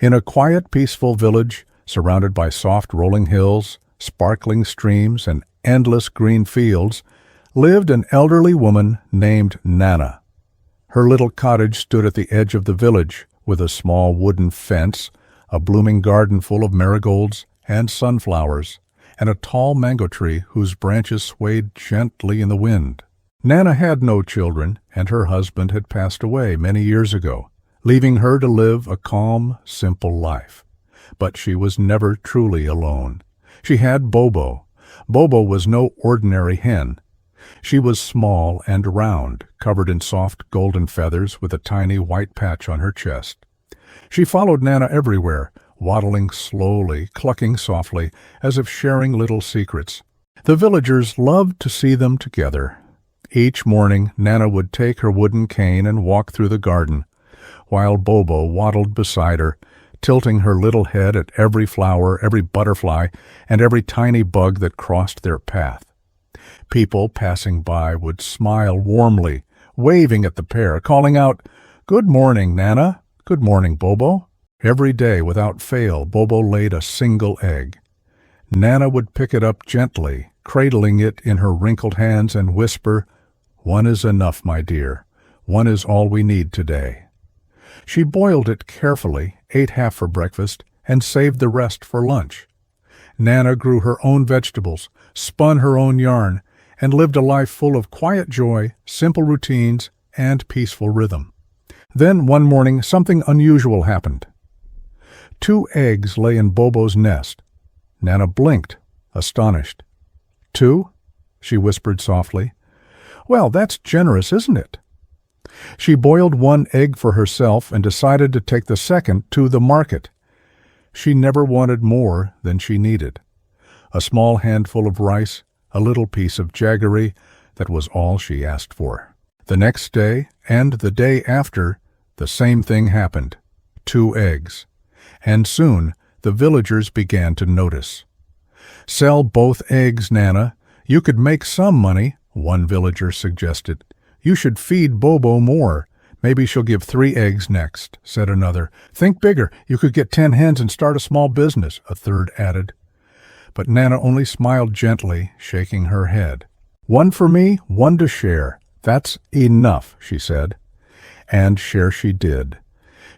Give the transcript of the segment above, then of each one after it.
In a quiet, peaceful village, surrounded by soft rolling hills, sparkling streams, and endless green fields, lived an elderly woman named Nana. Her little cottage stood at the edge of the village, with a small wooden fence, a blooming garden full of marigolds and sunflowers, and a tall mango tree whose branches swayed gently in the wind. Nana had no children, and her husband had passed away many years ago, leaving her to live a calm, simple life. But she was never truly alone. She had Bobo. Bobo was no ordinary hen. She was small and round, covered in soft golden feathers with a tiny white patch on her chest. She followed Nana everywhere, waddling slowly, clucking softly, as if sharing little secrets. The villagers loved to see them together. Each morning Nana would take her wooden cane and walk through the garden, while Bobo waddled beside her, tilting her little head at every flower, every butterfly, and every tiny bug that crossed their path. People passing by would smile warmly, waving at the pair, calling out, "Good morning, Nana. Good morning, Bobo." Every day, without fail, Bobo laid a single egg. Nana would pick it up gently, cradling it in her wrinkled hands, and whisper, "One is enough, my dear. One is all we need today." She boiled it carefully, ate half for breakfast, and saved the rest for lunch. Nana grew her own vegetables, spun her own yarn, and lived a life full of quiet joy, simple routines, and peaceful rhythm. Then one morning something unusual happened. 2 eggs lay in Bobo's nest. Nana blinked, astonished. "2?" she whispered softly. "Well, that's generous, isn't it?" She boiled 1 egg for herself and decided to take the second to the market. She never wanted more than she needed. A small handful of rice, a little piece of jaggery, that was all she asked for. The next day, and the day after, the same thing happened. 2 eggs. And soon the villagers began to notice. "Sell both eggs, Nana. You could make some money," one villager suggested. "You should feed Bobo more. Maybe she'll give 3 eggs next," said another. "Think bigger. You could get 10 hens and start a small business," a third added. But Nana only smiled gently, shaking her head. "1 for me, 1 to share. That's enough," she said. And share she did.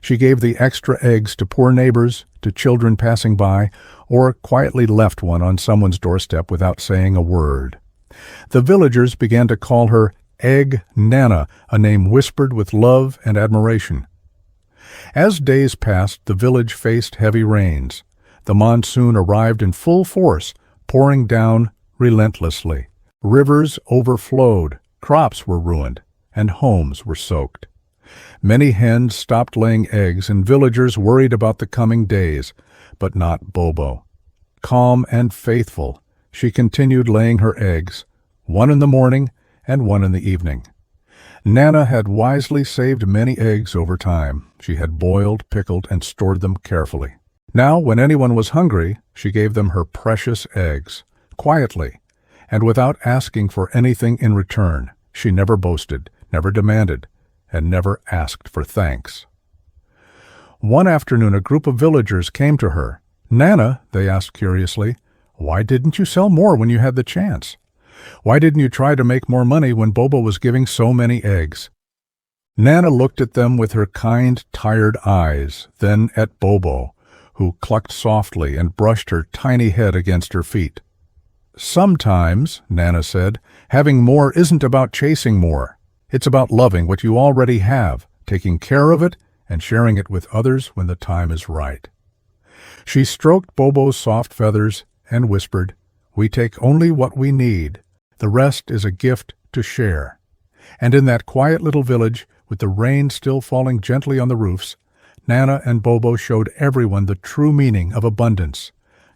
She gave the extra eggs to poor neighbors, to children passing by, or quietly left one on someone's doorstep without saying a word. The villagers began to call her Egg Nana, a name whispered with love and admiration. As days passed, the village faced heavy rains. The monsoon arrived in full force, pouring down relentlessly. Rivers overflowed, crops were ruined, and homes were soaked. Many hens stopped laying eggs, and villagers worried about the coming days, but not Bobo. Calm and faithful, she continued laying her eggs, 1 in the morning and 1 in the evening. Nana had wisely saved many eggs over time. She had boiled, pickled, and stored them carefully. Now, when anyone was hungry, she gave them her precious eggs, quietly, and without asking for anything in return. She never boasted, never demanded, and never asked for thanks. One afternoon a group of villagers came to her. "Nana," they asked curiously, "why didn't you sell more when you had the chance? Why didn't you try to make more money when Bobo was giving so many eggs?" Nana looked at them with her kind, tired eyes, then at Bobo, who clucked softly and brushed her tiny head against her feet. "Sometimes," Nana said, "having more isn't about chasing more. It's about loving what you already have, taking care of it, and sharing it with others when the time is right." She stroked Bobo's soft feathers and whispered, "We take only what we need. The rest is a gift to share." And in that quiet little village, with the rain still falling gently on the roofs, Nana and Bobo showed everyone the true meaning of abundance,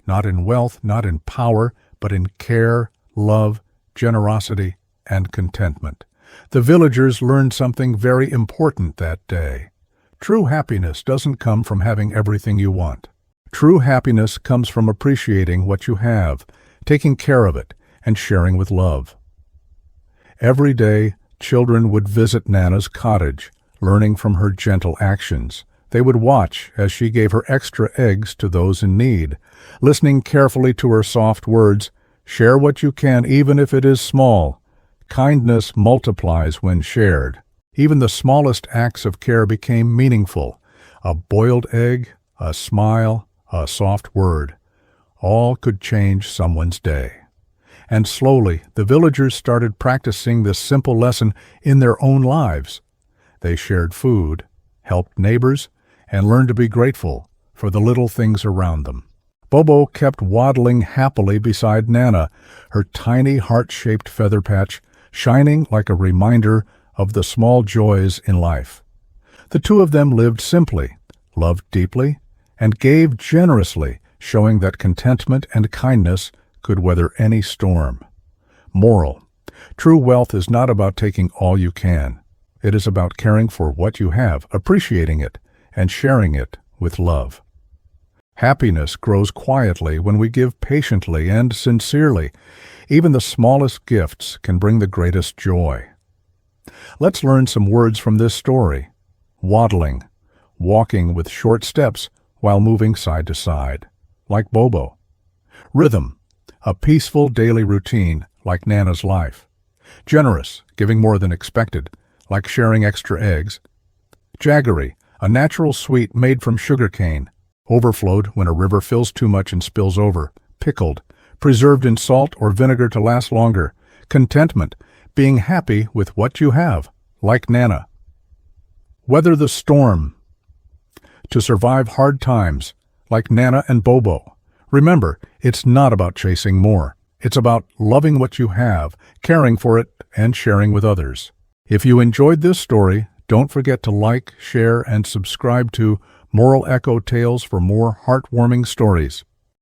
not in wealth, not in power, but in care, love, generosity, and contentment. The villagers learned something very important that day. True happiness doesn't come from having everything you want. True happiness comes from appreciating what you have, taking care of it, and sharing with love. Every day, children would visit Nana's cottage, learning from her gentle actions, They would watch as she gave her extra eggs to those in need, listening carefully to her soft words, "Share what you can, even if it is small. Kindness multiplies when shared." Even the smallest acts of care became meaningful. A boiled egg, a smile, a soft word. All could change someone's day. And slowly, the villagers started practicing this simple lesson in their own lives. They shared food, helped neighbors, and learned to be grateful for the little things around them. Bobo kept waddling happily beside Nana, her tiny heart-shaped feather patch shining like a reminder of the small joys in life. The two of them lived simply, loved deeply, and gave generously, showing that contentment and kindness could weather any storm. Moral: true wealth is not about taking all you can. It is about caring for what you have, appreciating it, and sharing it with love. Happiness grows quietly when we give patiently and sincerely. Even the smallest gifts can bring the greatest joy. Let's learn some words from this story. Waddling: walking with short steps while moving side to side, like Bobo. Rhythm: a peaceful daily routine, like Nana's life. Generous: giving more than expected, like sharing extra eggs. Jaggery: a natural sweet made from sugar cane, overflowed when a river fills too much and spills over. Pickled: preserved in salt or vinegar to last longer. Contentment: being happy with what you have, like Nana. Weather the storm: to survive hard times, like Nana and Bobo. Remember, it's not about chasing more. It's about loving what you have, caring for it, and sharing with others. If you enjoyed this story, don't forget to like, share, and subscribe to Moral Echo Tales for more heartwarming stories.